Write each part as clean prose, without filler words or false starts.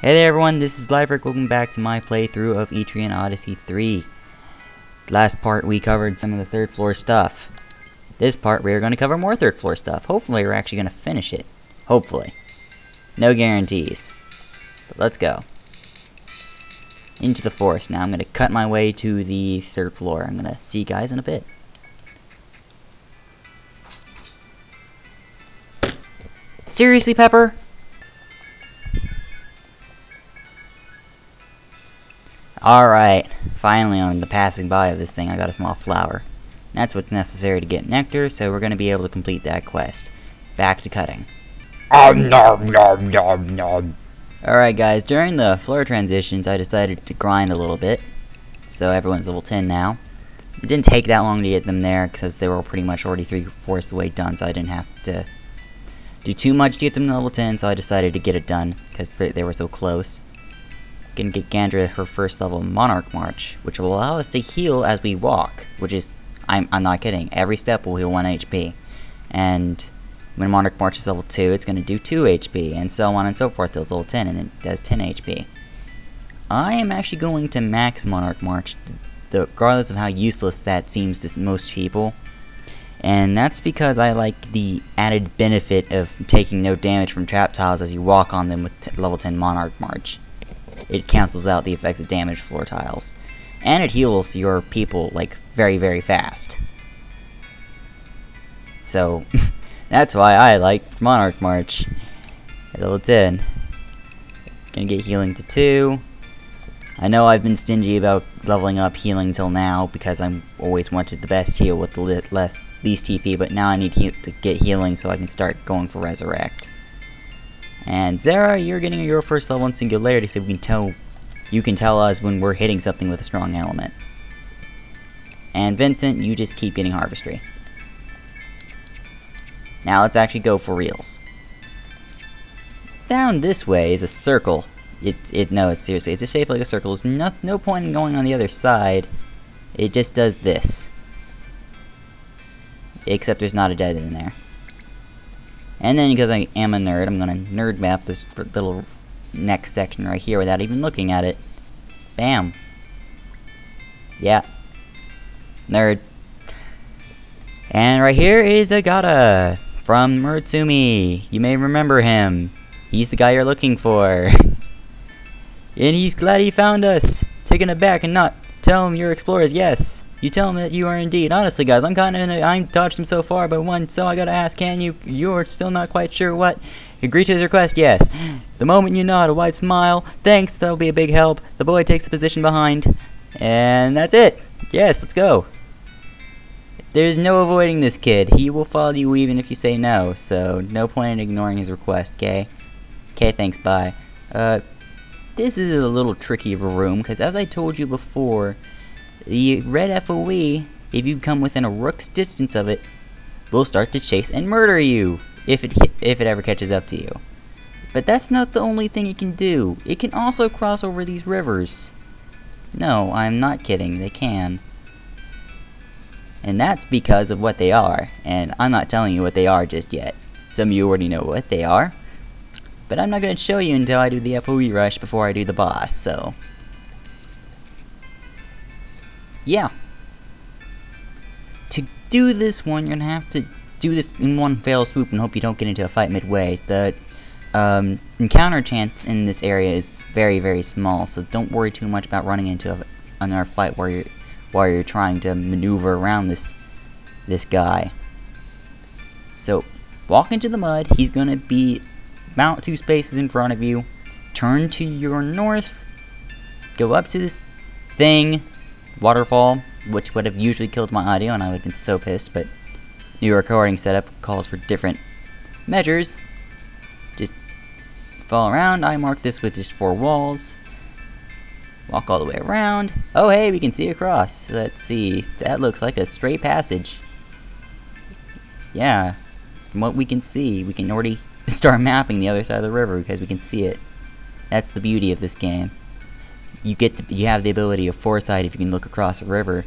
Hey there everyone, this is Labyrinth. Welcome back to my playthrough of Etrian Odyssey 3. Last part we covered some of the third floor stuff. This part we're going to cover more third floor stuff. Hopefully we're actually going to finish it. Hopefully. No guarantees. But let's go. Into the forest. Now I'm going to cut my way to the third floor. I'm going to see you guys in a bit. Seriously, Pepper? Alright, finally on the passing by of this thing I got a small flower. That's what's necessary to get nectar, so we're going to be able to complete that quest. Back to cutting. Nom nom nom nom. Alright guys, during the floor transitions I decided to grind a little bit. So everyone's level 10 now. It didn't take that long to get them there because they were pretty much already 3/4 of the way done, so I didn't have to do too much to get them to level 10, so I decided to get it done because they were so close. Gonna get Gandra her first level Monarch March, which will allow us to heal as we walk, which is, I'm not kidding, every step will heal 1 HP. And when Monarch March is level 2, it's gonna do 2 HP, and so on and so forth till it's level 10, and it does 10 HP. I am actually going to max Monarch March, regardless of how useless that seems to most people. And that's because I like the added benefit of taking no damage from trap tiles as you walk on them with level 10 Monarch March. It cancels out the effects of damaged floor tiles. And it heals your people, like, very, very fast. So, that's why I like Monarch March. At level 10. Gonna get healing to 2. I know I've been stingy about leveling up healing till now, because I'm always wanted the best heal with the least TP, but now I need to get healing so I can start going for Resurrect. And Zara, you're getting your first level in Singularity, so you can tell us when we're hitting something with a strong element. And Vincent, you just keep getting Harvestry. Now let's actually go for reals. Down this way is a circle. No, seriously, it's a shape like a circle. There's no point in going on the other side. It just does this. Except there's not a dead in there. And then, because I am a nerd, I'm going to nerd map this little next section right here without even looking at it. Bam. Yeah. Nerd. And right here is Agata from Murtsumi. You may remember him. He's the guy you're looking for. And he's glad he found us. Taken aback and not tell him you're explorers. Yes. You tell him that you are indeed. Honestly, guys, I dodged him so far, but so I gotta ask, can you? You're still not quite sure what? Agree to his request, yes. The moment you nod, a wide smile. Thanks, that'll be a big help. The boy takes the position behind. And that's it. Yes, let's go. There's no avoiding this kid. He will follow you even if you say no, so no point in ignoring his request, okay? Okay, thanks, bye. This is a little tricky of a room, because as I told you before, the red FOE, if you come within a rook's distance of it, will start to chase and murder you if it ever catches up to you. But that's not the only thing it can do. It can also cross over these rivers. No, I'm not kidding. They can. And that's because of what they are. And I'm not telling you what they are just yet. Some of you already know what they are. But I'm not going to show you until I do the FOE rush before I do the boss, so yeah. To do this one, you're going to have to do this in one fell swoop and hope you don't get into a fight midway. The encounter chance in this area is very, very small, so don't worry too much about running into another fight while you're trying to maneuver around this guy. So, walk into the mud. He's going to be about 2 spaces in front of you. Turn to your north. Go up to this thing. Waterfall, which would have usually killed my audio, and I would have been so pissed, but new recording setup calls for different measures. Just fall around. I marked this with just 4 walls. Walk all the way around. Oh, hey, we can see across. Let's see. That looks like a straight passage. Yeah. From what we can see, we can already start mapping the other side of the river because we can see it. That's the beauty of this game. You have the ability of foresight if you can look across a river.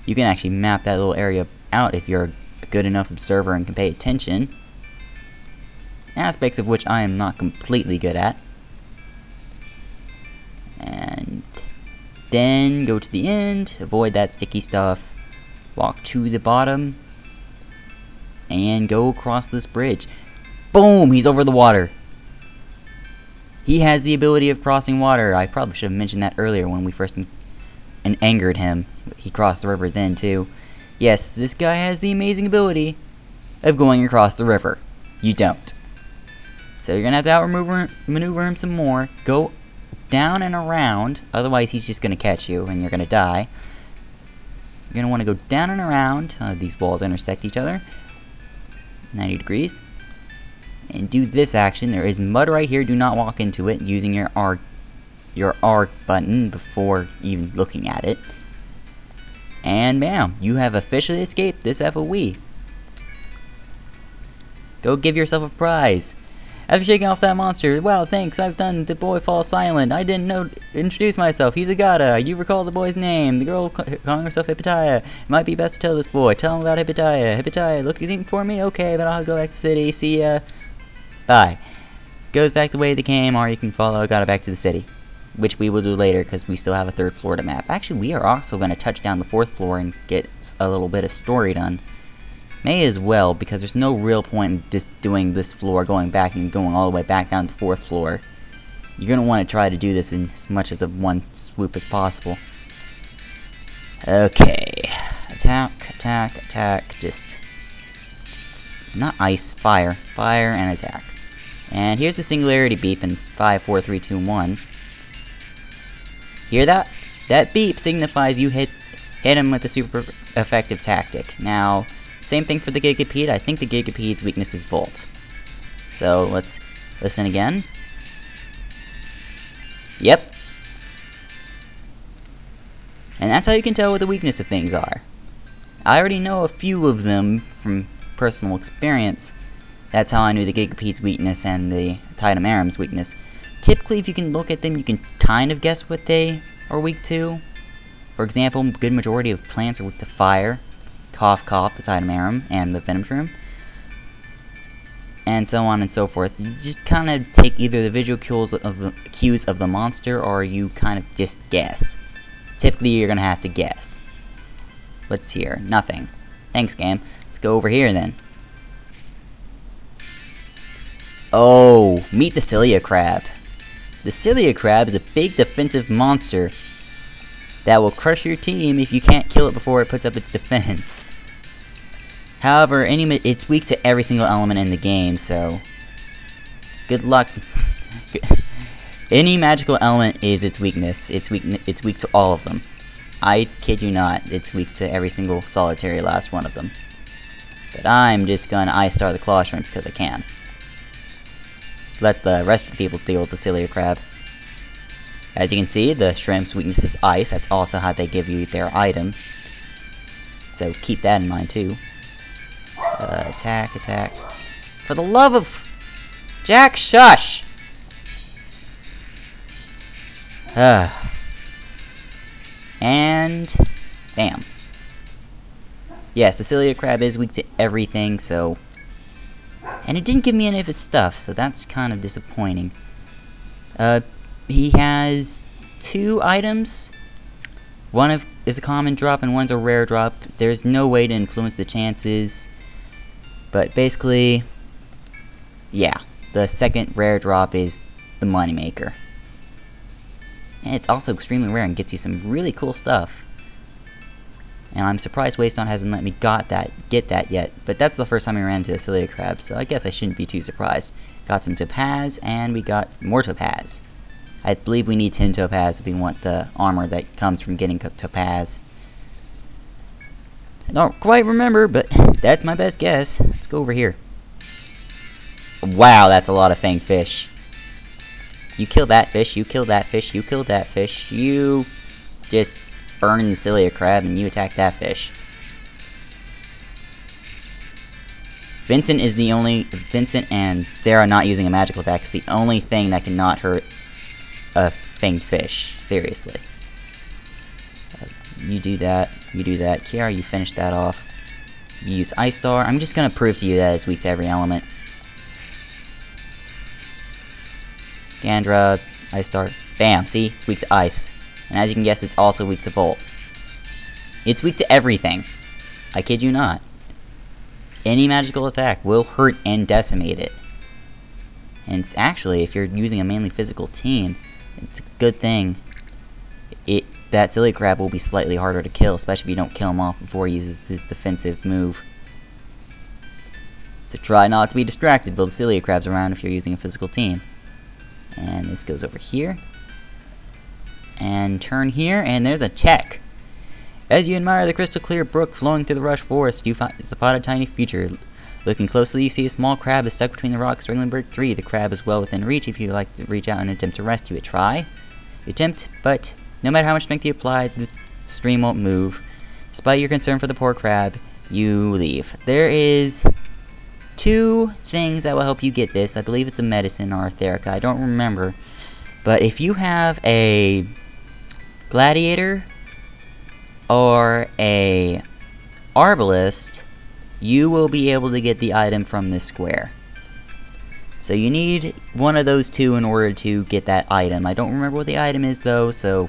You can actually map that little area out if you're a good enough observer and can pay attention. Aspects of which I am not completely good at. Then go to the end, avoid that sticky stuff, walk to the bottom, and go across this bridge. Boom! He's over the water. He has the ability of crossing water. I probably should have mentioned that earlier when we first angered him. He crossed the river then too. Yes, this guy has the amazing ability of going across the river. You don't. So you're going to have to maneuver him some more. Go down and around. Otherwise, he's just going to catch you and you're going to die. You're going to want to go down and around. These walls intersect each other. 90 degrees. And do this action. There is mud right here. Do not walk into it using your R button before even looking at it. And bam, you have officially escaped this FOE. Go give yourself a prize. After shaking off that monster, wow, thanks, I've done the boy fall silent. I didn't introduce myself. He's Agata. You recall the boy's name. The girl calling herself Hypatia. It might be best to tell this boy. Tell him about Hypatia. Hypatia, looking for me? Okay, but I'll go back to the city. See ya. Bye. Goes back the way they came, or you can follow Agata back to the city. Which we will do later, because we still have a 3rd floor to map. Actually, we are also going to touch down the 4th floor and get a little bit of story done. May as well, because there's no real point in just doing this floor, going back and going all the way back down to the 4th floor. You're going to want to try to do this in as much as a one swoop as possible. Okay. Attack, attack, attack. Just... not ice, fire. Fire and attack. And here's the Singularity beep in 5, 4, 3, 2, 1. Hear that? That beep signifies you hit him with a super effective tactic. Now, same thing for the Gigapede. I think the Gigapede's weakness is Volt. So, let's listen again. Yep. And that's how you can tell what the weakness of things are. I already know a few of them from personal experience. That's how I knew the Gigapede's weakness and the Titanomerum's weakness. Typically, if you can look at them, you can kind of guess what they are weak to. For example, a good majority of plants are weak to fire. Cough, cough, the Titanomerum, and the Venom Shroom. And so on and so forth. You just kind of take either the visual cues of the monster, or you kind of just guess. Typically, you're going to have to guess. What's here? Nothing. Thanks, game. Let's go over here, then. Oh, meet the Cilia Crab. The Cilia Crab is a big defensive monster that will crush your team if you can't kill it before it puts up its defense. However, it's weak to every single element in the game, so good luck. Any magical element is its weakness. It's weak to all of them. I kid you not, it's weak to every single solitary last one of them. But I'm just gonna Ice Star the Claw Shrimps because I can. Let the rest of the people deal with the Cilia Crab. As you can see, the shrimp's weakness is ice. That's also how they give you their item. So keep that in mind too. Attack, attack. For the love of... Jack, shush! And... bam. Yes, the Cilia Crab is weak to everything, so... and it didn't give me any of its stuff, so that's kind of disappointing. He has 2 items. One is a common drop and one's a rare drop. There's no way to influence the chances. But basically, yeah, the second rare drop is the moneymaker. And it's also extremely rare and gets you some really cool stuff. And I'm surprised Waystone hasn't let me get that yet. But that's the first time we ran into a Cilia Crab, so I guess I shouldn't be too surprised. Got some Topaz, and we got more Topaz. I believe we need 10 Topaz if we want the armor that comes from getting Topaz. I don't quite remember, but that's my best guess. Let's go over here. Wow, that's a lot of fanged fish. You kill that fish, you kill that fish, you kill that fish. You just burn the Cilia Crab and you attack that fish. Vincent and Sarah not using a magical attack is the only thing that cannot hurt a fanged fish. Seriously. You do that. You do that. Kiara, you finish that off. You use Ice Star. I'm just going to prove to you that it's weak to every element. Gandra, Ice Star. Bam. See? It's weak to ice. And as you can guess, it's also weak to Volt. It's weak to everything. I kid you not. Any magical attack will hurt and decimate it. And it's actually, if you're using a mainly physical team, it's a good thing. That Cilia Crab will be slightly harder to kill, especially if you don't kill him off before he uses his defensive move. So try not to be distracted by the Cilia Crabs around if you're using a physical team. And this goes over here. And turn here, and there's a check. As you admire the crystal clear brook flowing through the rush forest, you spot a tiny feature. Looking closely, you see a small crab is stuck between the rocks struggling to break free. The crab is well within reach if you like to reach out and attempt to rescue it. Try. You attempt, but no matter how much strength you apply, the stream won't move. Despite your concern for the poor crab, you leave. There is 2 things that will help you get this. I believe it's a medicine or a Therica. I don't remember. But if you have a gladiator or a arbalist, you will be able to get the item from this square. So you need one of those 2 in order to get that item. I don't remember what the item is though, so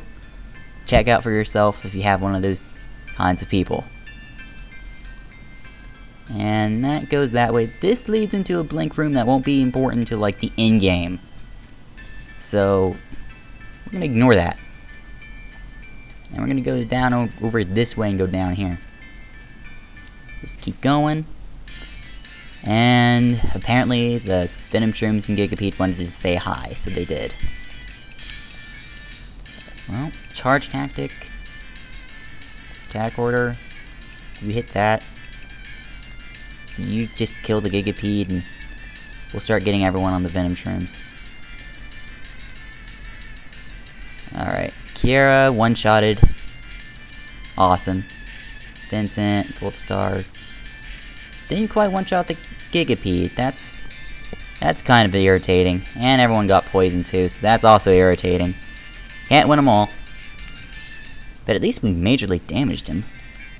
check out for yourself if you have one of those kinds of people. And that goes that way. This leads into a blank room that won't be important to like the end game. So we're gonna ignore that. And we're gonna go down over this way and go down here. Just keep going. And apparently the Venom Shrooms and Gigapede wanted to say hi, so they did. Well, charge tactic. Attack order. You hit that. You just kill the Gigapede and we'll start getting everyone on the Venom Shrooms. Alright. Kiera, one-shotted. Awesome. Vincent, Gold Star. Didn't quite one-shot the Gigapede. That's kind of irritating. And everyone got poisoned too, so that's also irritating. Can't win them all. But at least we majorly damaged him.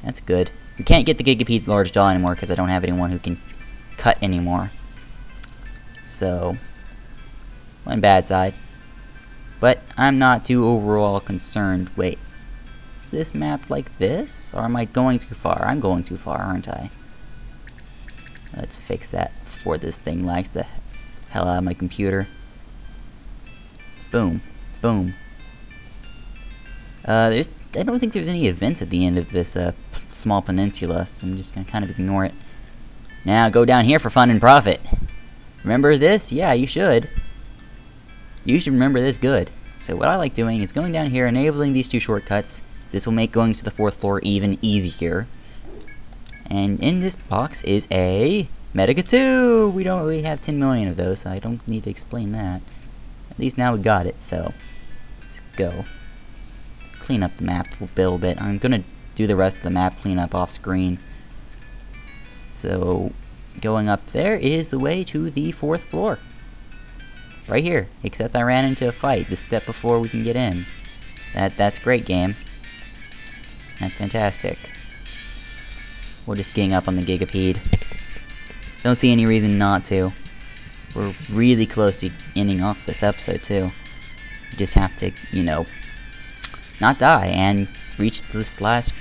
That's good. We can't get the Gigapede's large jaw anymore because I don't have anyone who can cut anymore. So, one bad side. But I'm not too overall concerned. Wait, is this map like this? Or am I going too far? I'm going too far, aren't I? Let's fix that before this thing lags the hell out of my computer. Boom. Boom. I don't think there's any events at the end of this small peninsula, so I'm just going to kind of ignore it. Now go down here for fun and profit. Remember this? Yeah, you should. You should remember this good. So what I like doing is going down here, enabling these 2 shortcuts. This will make going to the 4th floor even easier. And in this box is a Medica 2! We don't really have 10 million of those, so I don't need to explain that. At least now we got it, so let's go. Clean up the map a little bit. I'm gonna do the rest of the map cleanup off screen. So going up there is the way to the 4th floor. Right here. Except I ran into a fight the step before we can get in. That's great, game. That's fantastic. We're just getting up on the Gigapede. Don't see any reason not to. We're really close to ending off this episode, too. We just have to, you know, not die and reach this last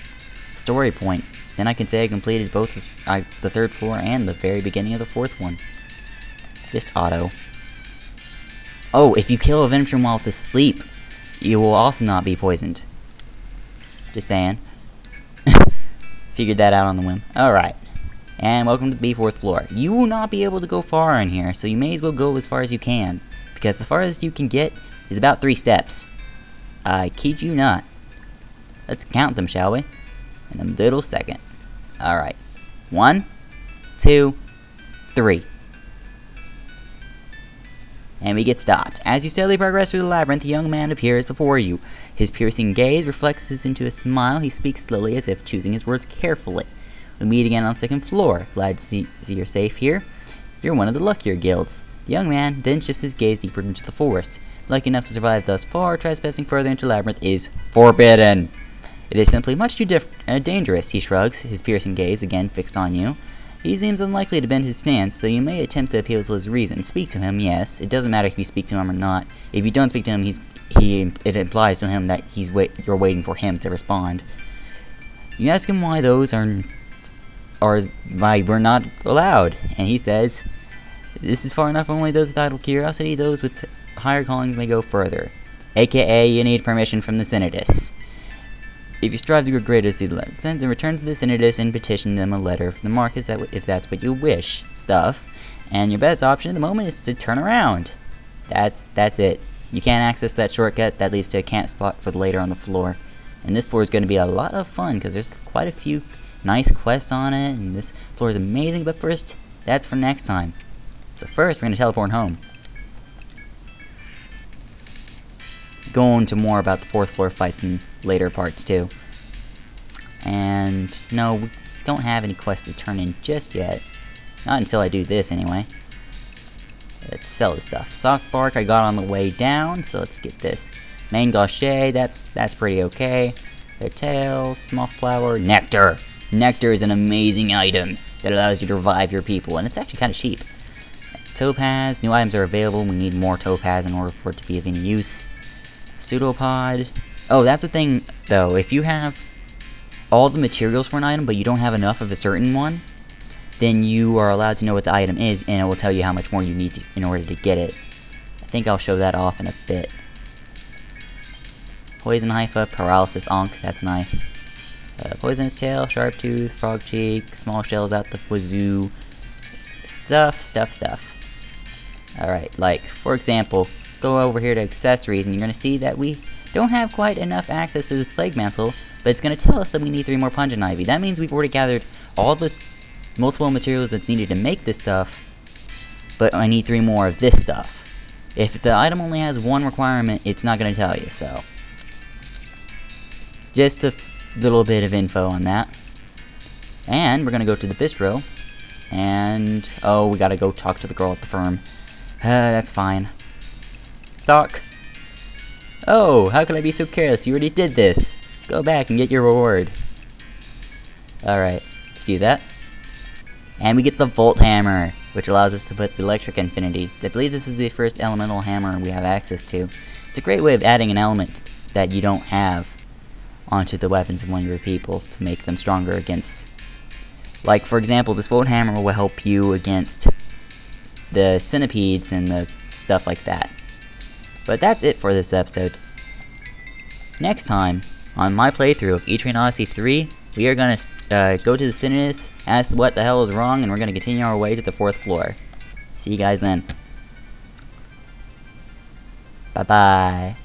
story point. Then I can say I completed both the 3rd floor and the very beginning of the 4th one. Just auto. Oh, if you kill a Venom Shroom while it's asleep, you will also not be poisoned. Just saying. Figured that out on the whim. Alright. And welcome to the 4th floor. You will not be able to go far in here, so you may as well go as far as you can. Because the farthest you can get is about 3 steps. I kid you not. Let's count them, shall we? In a little second. Alright. 1, 2, 3. And we get stopped. As you steadily progress through the labyrinth, a young man appears before you. His piercing gaze reflects into a smile. He speaks slowly, as if choosing his words carefully. We meet again on the 2nd floor. Glad to see you're safe here. You're one of the luckier guilds. The young man then shifts his gaze deeper into the forest. Lucky enough to survive thus far, trespassing further into the labyrinth is forbidden. It is simply much too dangerous, he shrugs, his piercing gaze again fixed on you. He seems unlikely to bend his stance, so you may attempt to appeal to his reason. Speak to him, yes. It doesn't matter if you speak to him or not. If you don't speak to him, it implies to him that you're waiting for him to respond. You ask him why those are why we're not allowed, and he says, "This is far enough. Only those with idle curiosity, those with higher callings may go further. AKA, you need permission from the Synodus. If you strive to go greater, see the letter, then return to the Synodus and petition them a letter from the Marcus if that's what you wish." Stuff. And your best option at the moment is to turn around. That's it. You can't access that shortcut. That leads to a camp spot for later on the floor. And this floor is going to be a lot of fun because there's quite a few nice quests on it, and this floor is amazing. But first, that's for next time. So first, we're going to teleport home. Go into more about the 4th floor fights in later parts too. And no, we don't have any quests to turn in just yet. Not until I do this anyway. Let's sell this stuff. Soft bark I got on the way down, so let's get this. Main gaucher, that's pretty okay. Their tail, small flower, nectar. Nectar is an amazing item that allows you to revive your people, and it's actually kind of cheap. Topaz, new items are available. We need more topaz in order for it to be of any use. Pseudopod. Oh, that's the thing, though. If you have all the materials for an item, but you don't have enough of a certain one, then you are allowed to know what the item is, and it will tell you how much more you need in order to get it. I think I'll show that off in a bit. Poison Hypha, Paralysis Ankh, that's nice. Poisonous Tail, Sharp Tooth, Frog Cheek, Small Shells out the wazoo. Stuff. Alright, like, for example, go over here to accessories, and you're going to see that we don't have quite enough access to this Plague Mantle, but it's going to tell us that we need 3 more Pungent Ivy. That means we've already gathered all the multiple materials that's needed to make this stuff, but I need 3 more of this stuff. If the item only has 1 requirement, it's not going to tell you, so. Just a little bit of info on that. And we're going to go to the bistro, and, oh, we got to go talk to the girl at the firm. That's fine. Doc. Oh, how can I be so careless? You already did this. Go back and get your reward. Alright, let's do that. And we get the Volt Hammer, which allows us to put the Electric Infinity. I believe this is the first elemental hammer we have access to. It's a great way of adding an element that you don't have onto the weapons of one of your people to make them stronger against. Like, for example, this Volt Hammer will help you against the centipedes and the stuff like that. But that's it for this episode. Next time, on my playthrough of Etrian Odyssey 3, we are going to go to the Synodus, ask what the hell is wrong, and we're going to continue our way to the 4th floor. See you guys then. Bye-bye.